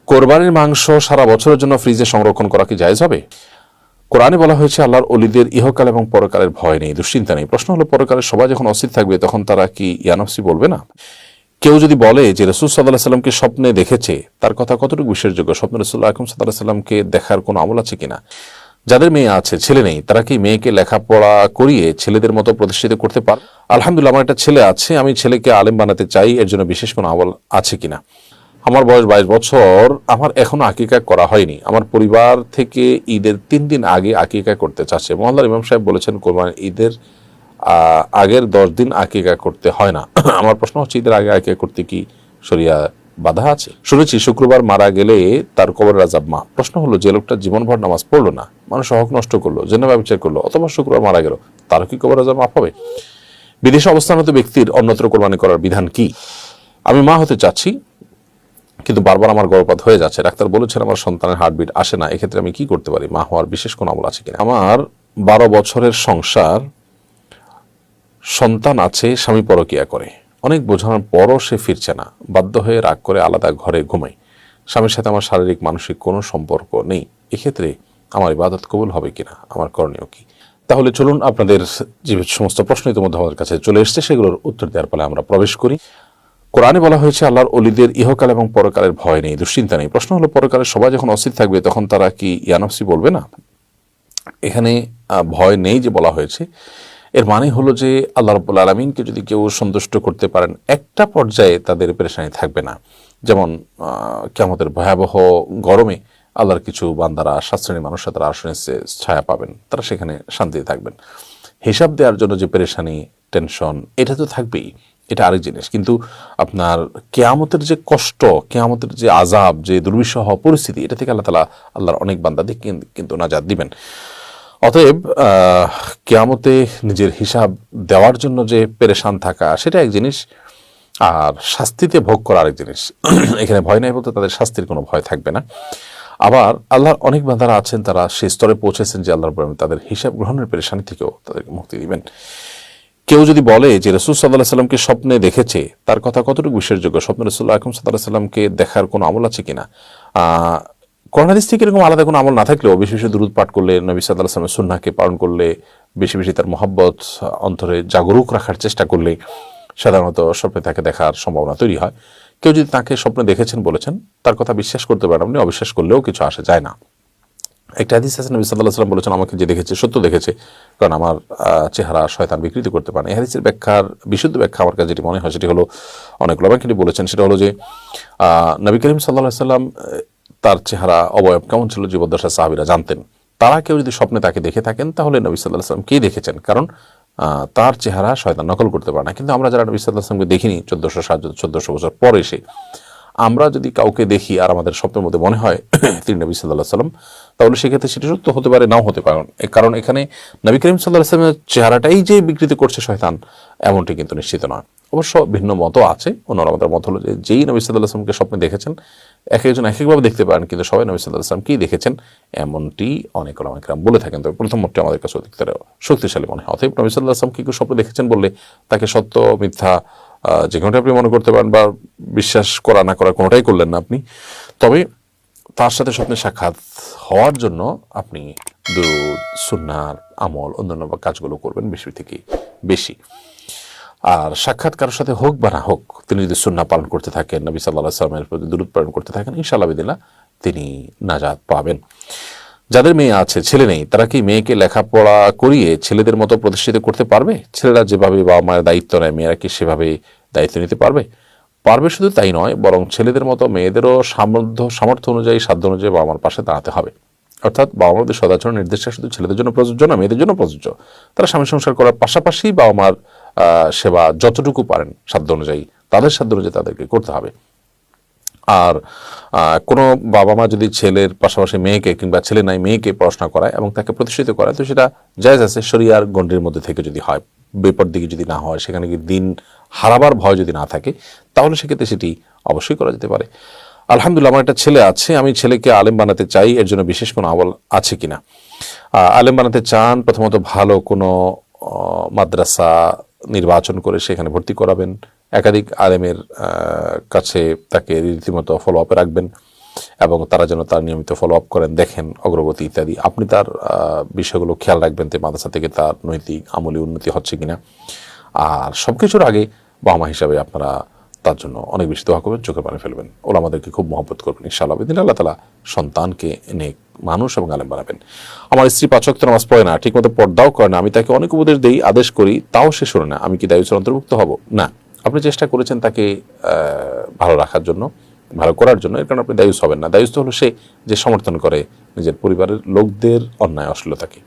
কোরবানির মাংস সারা বছরের জন্য ফ্রিজে সংরক্ষণ করা কি জায়েজ হবে? কোরআনে বলা হয়েছে আল্লাহর ওলিদের ইহকাল এবং পরকালের ভয় নেই, দুশ্চিন্তা নেই। প্রশ্ন হলো, পরকালের সবাই যখন অস্থির থাকবে তখন তারা কি ইয়ানফসি বলবে না? কেউ যদি বলে যে রাসূল সাল্লাল্লাহু আলাইহি সাল্লামকে স্বপ্নে দেখেছে, তার কথা কতটুকু বিশ্বাসযোগ্য? স্বপ্নে রাসূলুল্লাহ আকরাম সাল্লাল্লাহু আলাইহি সাল্লামকে দেখার কোনো আমল আছে কিনা? যাদের মেয়ে আছে, ছেলে নেই, তারা কি মেয়েকে লেখাপড়া করিয়ে ছেলেদের মতো প্রতিষ্ঠিত করতে পারে? আলহামদুলিল্লাহ, আমার একটা ছেলে আছে, আমি ছেলেকে আলেম বানাতে চাই, এর জন্য বিশেষ কোনো আমল আছে কিনা? আমার বয়স 22 বছর, আমার এখনো আকিকা করা হয়নি। আমার পরিবার থেকে ঈদের 3 দিন আগে আকিকা করতে চাচ্ছে। মহল্লার ইমাম সাহেব বলেছেন কোরবানির ঈদের আগের 10 দিন আকিকা করতে হয় না। আমার প্রশ্ন হচ্ছে, ঈদের আগে আকিকা করতে কি শরিয়া বাধা আছে? শুনেছি শুক্রবার মারা গেলে তার কবরের আযাব মাফ। প্রশ্ন হলো, যে লোকটা জীবনভর নামাজ পড়লো না, মানুষের হক নষ্ট করলো, জিনা ব্যভিচার করলো, অথবা শুক্রবার মারা গেল, তার কি কবরের আযাব মাফ হবে? বিদেশে অবস্থানরত ব্যক্তির অন্যত্র কোরবানি করার বিধান কি? আমি মা হতে চাচ্ছি, কিন্তু বারবার আমার গর্ভপাত হয়ে যাচ্ছে। ডাক্তার বলেছেন আমার সন্তানের হার্টবিট আসে না, এক্ষেত্রে আমি কি করতে পারি? মা হওয়ার বিশেষ কোনো আমল আছে কিনা? আমার 12 বছরের সংসার, সন্তান আছে, স্বামী পরকিয়া করে, অনেক বোঝানোর পরও সে ফিরছে না, বাধ্য হয়ে রাগ করে আলাদা ঘরে ঘুমাই। স্বামীর সাথে আমার শারীরিক মানসিক কোনো সম্পর্ক নেই। এক্ষেত্রে আমার ইবাদত কবুল হবে কিনা? আমার করণীয় কি? তাহলে চলুন, আপনাদের যে সমস্ত প্রশ্ন ইতিমধ্যে আমাদের কাছে চলে এসছে, সেগুলোর উত্তর দেওয়ার ফলে আমরা প্রবেশ করি। কোরআনে বলা হয়েছে আল্লাহর ওলিদের ইহকাল এবং পরকালের ভয় নেই, দুশ্চিন্তা নেই। প্রশ্ন হলো, পরকালের সবাই যখন অস্থির থাকবে তখন তারা কি ইয়ানফসি বলবে না? এখানে ভয় নেই যে বলা হয়েছে, এর মানে হলো যে আল্লাহ রাব্বুল আলামিনকে যদি কেউ সন্তুষ্ট করতে পারেন, একটা পর্যায়ে তাদের পেরেশানি থাকবে না। যেমন কিয়ামতের ভয়াবহ গরমে আল্লাহর কিছু বান্দারা, শাস্ত্রী মানুষরা, তারা আরশের ছায়া পাবেন, তারা সেখানে শান্তিতে থাকবেন। হিসাব দেওয়ার জন্য যে পেরেশানি, টেনশন, এটা তো থাকবেই, এটা আরেক জিনিস। কিন্তু আপনার কিয়ামতের যে কষ্ট, কিয়ামতের যে আযাব, যে দুর্বিষহ পরিস্থিতি, এটা থেকে আল্লাহ তাআলা আল্লাহর অনেক বান্দাদের কিন্তু নাজাত দিবেন। অতএব কিয়ামতে নিজের হিসাব দেওয়ার জন্য যে পেরেশান থাকা, সেটা এক জিনিস, আর শাস্তিতে ভোগ করা আরেক জিনিস। এখানে ভয় নাই বলতে তাদের শাস্তির কোনো ভয় থাকবে না। আবার আল্লাহর অনেক বান্দারা আছেন, তারা সেই স্তরে পৌঁছেছেন যে আল্লাহ রাব্বুল আলামিন তাদের হিসাব গ্রহণের পেরেশানি থেকেও তাদেরকে মুক্তি দিবেন। কেউ যদি বলে যে রাসূল সাল্লাল্লাহু আলাইহি সাল্লামকে স্বপ্নে দেখেছে, তার কথা কতটুকু বিশ্বাসযোগ্য? স্বপ্নে রাসূলুল্লাহ আকরাম সাল্লাল্লাহু আলাইহি সাল্লামকে দেখার কোনো আমল আছে কিনা? কোরআন হাদিস থেকে এরকম আলাদা কোনো আমল না থাকলেও বেশি বেশি দুরূদ পাঠ করলে, নবী সাল্লাল্লাহু আলাইহি সাল্লামের সুন্নাহকে পালন করলে, বেশি বেশি তার মহব্বত অন্তরে জাগরুক রাখার চেষ্টা করলে সাধারণত স্বপ্নে তাকে দেখার সম্ভাবনা তৈরি হয়। কেউ যদি তাকে স্বপ্নে দেখেছেন বলেছেন, তার কথা বিশ্বাস করতে পারেন আপনি, অবিশ্বাস করলেও কিছু আসে যায় না। একটা হাদিস আছে, নবী সাল্লাল্লাহু আলাইহি সাল্লাম বলেছেন, আমাকে যে দেখেছে সত্য দেখেছে, কারণ আমার চেহারা শয়তান বিকৃতি করতে পারে না। এই হাদিসের ব্যাখ্যার বিশুদ্ধ ব্যাখ্যা আমার কাছে যেটি মনে হয় সেটি হলো, অনেক ওলামা কিন্তু বলেছেন, সেটা হলো যে নবী করিম সাল্লাল্লাহু আলাইহি সাল্লাম তার চেহারা অবয়ব কেমন ছিল জীবদ্দশায় সাহাবীরা জানতেন। তারা কেউ যদি স্বপ্নে তাকে দেখে থাকেন, তাহলে নবী সাল্লাল্লাহু আলাইহি সাল্লাম কে দেখেছেন, কারণ তার চেহারা শয়তান নকল করতে পারে না। কিন্তু আমরা যারা নবী সাল্লাল্লাহু আলাইহি সাল্লামকে দেখিনি 1400 বছর পরে এসে, আমরা যদি কাউকে দেখি আর আমাদের স্বপ্নের মধ্যে মনে হয় তিনি নবী সাল্লাল্লাহু আলাইহি সাল্লাম, তাহলে সেক্ষেত্রে সেটি সত্য হতে পারে, নাও হতে পারে। কারণ এখানে নবী করিম সাল্লাল্লাহু আলাইহি সাল্লামের চেহারাটাই যে বিকৃতি করছে শয়তান, এমনটি কিন্তু নিশ্চিত নয়। অবশ্য ভিন্ন মতও আছে। অন্যরা আমাদের মত হলো যে যেই নবী সাল্লাল্লাহু আলাইহি সাল্লামকে স্বপ্নে দেখেছেন, এক একজন এক একভাবে দেখতে পারেন, কিন্তু সবাই নবী সাল্লাল্লাহু আলাইহি সাল্লামকেই দেখেছেন, এমনটি অনেক ওলামা কেরাম বলে থাকেন। তবে প্রথম মতটি আমাদের কাছে অধিকতর শক্তিশালী মনে হয়। অতএব নবী সাল্লাল্লাহু আলাইহি সাল্লামকে কেউ স্বপ্নে দেখেছেন বললে তাকে সত্য মিথ্যা যে কোনোটা আপনি মনে করতে পারেন, বা বিশ্বাস করা না করা কোনোটাই করলেন না আপনি। তবে তার সাথে স্বপ্নে সাক্ষাৎ হওয়ার জন্য আপনি দুরূদ, সুন্নাহর আমল, অন্যান্য কাজগুলো করবেন বেশি থেকে বেশি। আর সাক্ষাৎ কারোর সাথে হোক বা না হোক, তিনি যদি সুন্নাহ পালন করতে থাকেন, নবী সাল্লাল্লাহু আলাইহি ওয়াসাল্লামের প্রতি দুরূদ পালন করতে থাকেন, ইনশাআল্লাহ বিদিল্লাহ তিনি নাজাত পাবেন। যাদের মেয়ে আছে, ছেলে নেই, তারা কি মেয়েকে লেখাপড়া করিয়ে ছেলেদের মতো প্রতিষ্ঠিত করতে পারবে? ছেলেরা যেভাবে বাবা মায়ের দায়িত্ব নেয়, মেয়েরা কি সেভাবে দায়িত্ব নিতে পারবে? পারবে শুধু তাই নয়, বরং ছেলেদের মতো মেয়েদেরও সামর্থ্য অনুযায়ী, সাধ্য অনুযায়ী বাবা মার পাশে দাঁড়াতে হবে। অর্থাৎ বাবা মাদের সদাচরণ নির্দেশটা শুধু ছেলেদের জন্য প্রযোজ্য না, মেয়েদের জন্য প্রযোজ্য। তারা স্বামী সংসার করার পাশাপাশি বাবা মার সেবা যতটুকু পারেন সাধ্য অনুযায়ী, তাদের সাধ্য অনুযায়ী তাদেরকে করতে হবে। আর কোনো বাবা মা যদি ছেলের পাশাপাশি মেয়েকে, কিংবা ছেলে নাই মেয়েকে পড়াশোনা করায় এবং তাকে প্রতিষ্ঠিত করায়, তো সেটা জায়েজ আছে শরিয়ার গণ্ডির মধ্যে থেকে যদি হয়, বিপদ দিকে যদি না হয়, সেখানে কি দিন হারাবার ভয় যদি না থাকে, তাহলে সেক্ষেত্রে সেটি অবশ্যই করা যেতে পারে। আলহামদুলিল্লাহ, আমার একটা ছেলে আছে, আমি ছেলেকে আলেম বানাতে চাই, এর জন্য বিশেষ কোনো আমল আছে কিনা? আলেম বানাতে চান, প্রথমত ভালো কোনো মাদ্রাসা নির্বাচন করে সেখানে ভর্তি করাবেন, একাধিক আলেমের কাছে তাকে রীতিমতো ফলো আপে রাখবেন, এবং তারা যেন তার নিয়মিত ফলো আপ করেন, দেখেন অগ্রগতি ইত্যাদি। আপনি তার বিষয়গুলো খেয়াল রাখবেন যে মাদ্রাসা থেকে তার নৈতিক আমলি উন্নতি হচ্ছে কিনা। আর সব কিছুর আগে বাবা মা হিসাবে আপনারা তার জন্য অনেক বেশি দোয়া করবেন, চোখের পানি ফেলবেন, ওলামাদেরকে খুব মহব্বত করবেন। ইনশাআল্লাহ বিদিন আল্লাহ তাআলা সন্তানকে নেক মানুষ এবং আলেম বানাবেন। আমার স্ত্রী 5 ওয়াক্ত নামাজ পড়ে না, ঠিকমতো পর্দাও করে না, আমি তাকে অনেক উপদেশ দেই, আদেশ করি, তাও সে শোনে না, আমি কি দায়িত্বের অন্তর্ভুক্ত হব? না, আপনি চেষ্টা করেছেন তাকে ভালো রাখার জন্য, ভালো করার জন্য, এর কারণে আপনি দায়ুস হবেন না। দায়ুস হলো সে যে সমর্থন করে নিজের পরিবারের লোকদের অন্যায় অশ্লীলতাকে।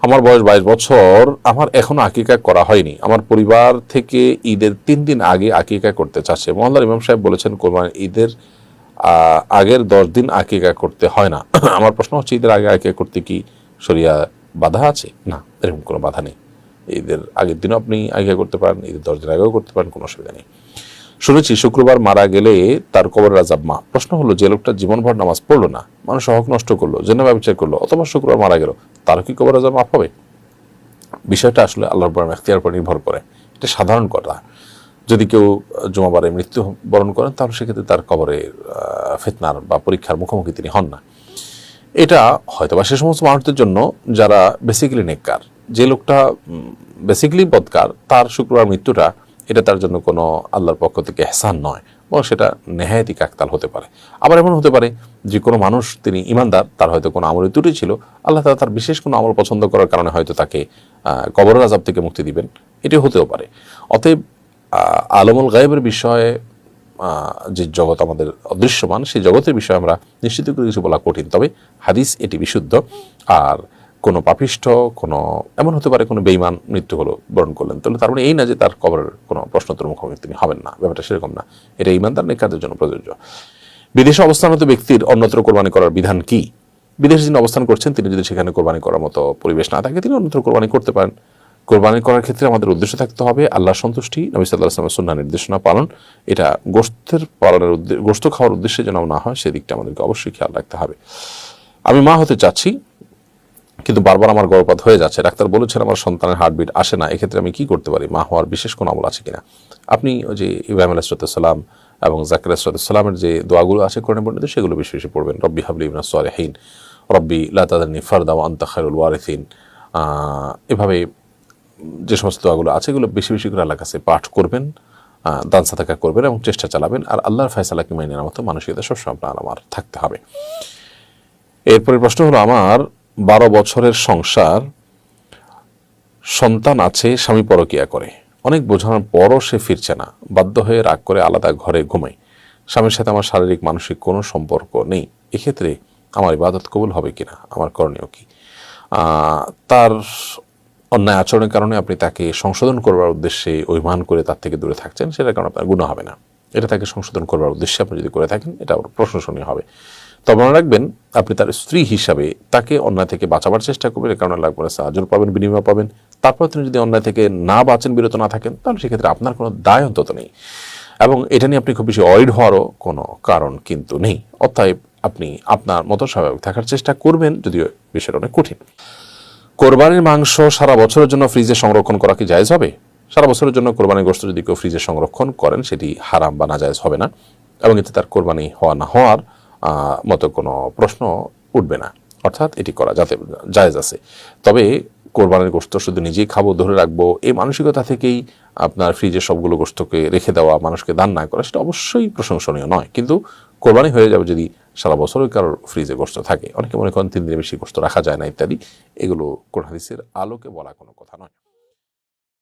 আমার বয়স 22 বছর, আমার এখনো আকিকা করা হয়নি। আমার পরিবার থেকে ঈদের 3 দিন আগে আকিকা করতে চাচ্ছে। মহল্লার ইমাম সাহেব বলেছেন কোরবানির ঈদের আগের 10 দিন আকিকা করতে হয় না। আমার প্রশ্ন হচ্ছে, ঈদের আগে আকিকা করতে কি শরিয়া বাধা আছে? না, এরকম কোনো বাধা নেই। ঈদের আগের দিনও আপনি আকিকা করতে পারেন, ঈদের 10 দিন আগেও করতে পারেন, কোনো অসুবিধা নেই। শুনেছি শুক্রবার মারা গেলে তার কবরের আযাব মাফ। প্রশ্ন হলো, যে লোকটা জীবনভর নামাজ পড়লো না, মানুষ হক নষ্ট করলো, জেনা ব্যবচার করলো, অথবা শুক্রবার মারা গেল, তার কি কবরের আযাব মাফ হবে? বিষয়টা আসলে আল্লাহর উপর এখতিয়ার উপর নির্ভর করে। এটা সাধারণ কথা। যদি কেউ জুমাবারে মৃত্যুবরণ করেন, তাহলে সেক্ষেত্রে তার কবরে ফিতনার বা পরীক্ষার মুখোমুখি তিনি হন না। এটা হয়তোবা সে সমস্ত মানুষদের জন্য যারা বেসিক্যালি নেককার। যে লোকটা বেসিক্যালি বদকার, তার শুক্রবার মৃত্যুটা এটা তার জন্য কোনো আল্লাহর পক্ষ থেকে এহসান নয়, বরং সেটা নেহায়েতি কাকতাল হতে পারে। আবার এমন হতে পারে যে কোনো মানুষ, তিনি ইমানদার, তার হয়তো কোনো আমলের ত্রুটি ছিল, আল্লাহ তাআলা তার বিশেষ কোনো আমল পছন্দ করার কারণে হয়তো তাকে কবরের আযাব থেকে মুক্তি দিবেন, এটি হতেও পারে। অতএব আলমুল গায়েবের বিষয়ে, যে জগৎ আমাদের অদৃশ্যমান, সেই জগতের বিষয়ে আমরা নিশ্চিত করে কিছু বলা কঠিন। তবে হাদিস এটি বিশুদ্ধ। আর কোনো পাপিষ্ঠ, কোনো এমন হতে পারে কোনো বেঈমান মৃত্যু হলো, বরণ করলেন, তাহলে তার মানে এই না যে তার কবরের কোনো প্রশ্নোত্তর মুখোমুখি তিনি হবেন না। ব্যাপারটা সেরকম না। এটা ঈমানদার নেককারদের জন্য প্রযোজ্য। বিদেশে অবস্থানরত ব্যক্তির অন্যত্র কোরবানি করার বিধান কি? বিদেশে যিনি অবস্থান করছেন, তিনি যদি সেখানে কোরবানি করার মতো পরিবেশ না থাকে, তিনি অন্যত্র কোরবানি করতে পারেন। কোরবানি করার ক্ষেত্রে আমাদের উদ্দেশ্য থাকতে হবে আল্লাহর সন্তুষ্টি, নবী সাল্লাল্লাহু আলাইহি ওয়াসাল্লামের সুন্নাহ নির্দেশনা পালন। এটা গোশত খাওয়ার উদ্দেশ্যে যেন না হয়, সেদিকটা আমাদেরকে অবশ্যই খেয়াল রাখতে হবে। আমি মা হতে চাচ্ছি, কিন্তু বারবার আমার গর্ভপাত হয়ে যাচ্ছে। ডাক্তার বলেছেন আমার সন্তানের হার্টবিট আসে না, এক্ষেত্রে আমি কি করতে পারি? মা হওয়ার বিশেষ কোনো আমল আছে কিনা? আপনি ওই যে ইব্রাহিম আলাইহিস সালাম এবং জাকির আলাইহিস সালামের যে দোয়াগুলো আছে কোরআনে বর্ণিত, সেগুলো বেশি বেশি পড়বেন। রব্বি হাবলি মিনাস সালিহিন, রব্বি লা তাদারনি ফারদা ওয়া আনতা খায়রুল ওয়ারিসিন। এভাবে যে সমস্ত দোয়াগুলো আছে, এগুলো বেশি বেশি করে আল্লাহর কাছে পাঠ করবেন, দান সাদাকা করবেন এবং চেষ্টা চালাবেন। আর আল্লাহর ফয়সালাকে মেনে নেওয়ার মতো মানসিকতা সবসময় আপনার আমার থাকতে হবে। এরপরে প্রশ্ন হলো, আমার 12 বছরের সংসার, সন্তান আছে, স্বামী পরকিয়া করে, অনেক বোঝানোর পরও সে ফিরছে না, বাধ্য হয়ে রাগ করে আলাদা ঘরে ঘুমাই। স্বামীর সাথে আমার শারীরিক মানসিক কোনো সম্পর্ক নেই। এক্ষেত্রে আমার ইবাদত কবুল হবে কিনা, আমার করণীয় কি? তার অন্যায় আচরণের কারণে আপনি তাকে সংশোধন করবার উদ্দেশ্যে অভিমান করে তার থেকে দূরে থাকছেন, সেটার কারণে আপনার গুনাহ হবে না। এটা তাকে সংশোধন করবার উদ্দেশ্যে আপনি যদি করে থাকেন, এটা প্রশংসনীয় হবে। তবে মনে রাখবেন, আপনি তার স্ত্রী হিসাবে তাকে অন্যায় থেকে বাঁচাবার চেষ্টা করবেন, এর কারণে আল্লাহ করে আজর পাবেন, বিনিময় পাবেন। তারপর তিনি যদি অন্যায় থেকে না বাঁচেন, বিরত না থাকেন, তাহলে সেক্ষেত্রে আপনার কোনো দায় অন্তত নেই, এবং এটা নিয়ে আপনি খুব বেশি অয়েড হওয়ারও কোনো কারণ কিন্তু নেই। অতএব আপনি আপনার মতো স্বাভাবিক থাকার চেষ্টা করবেন, যদিও বিষয়টা অনেক কঠিন। কোরবানির মাংস সারা বছরের জন্য ফ্রিজে সংরক্ষণ করা কি জায়েজ হবে? সারা বছরের জন্য কোরবানির গোশত যদি কেউ ফ্রিজে সংরক্ষণ করেন, সেটি হারাম বা নাজায়েজ হবে না, এবং এতে তার কোরবানি হওয়া না হওয়ার মতো কোনো প্রশ্ন উঠবে না। অর্থাৎ এটি করা জায়েজ আছে। তবে কোরবানির গোশত শুধু নিজেই খাবো, ধরে রাখবো, এই মানসিকতা থেকেই আপনার ফ্রিজে সবগুলো গোশতকে রেখে দেওয়া, মানুষকে দান না করা, সেটা অবশ্যই প্রশংসনীয় নয়। কিন্তু কোরবানি হয়ে যাবে যদি সারা বছরই কারোর ফ্রিজে গোশত থাকে। অনেকে মনে করেন 3 দিনের বেশি গোশত রাখা যায় না ইত্যাদি। এগুলো কোরআন হাদিসের আলোকে বলা কোনো কথা নয়।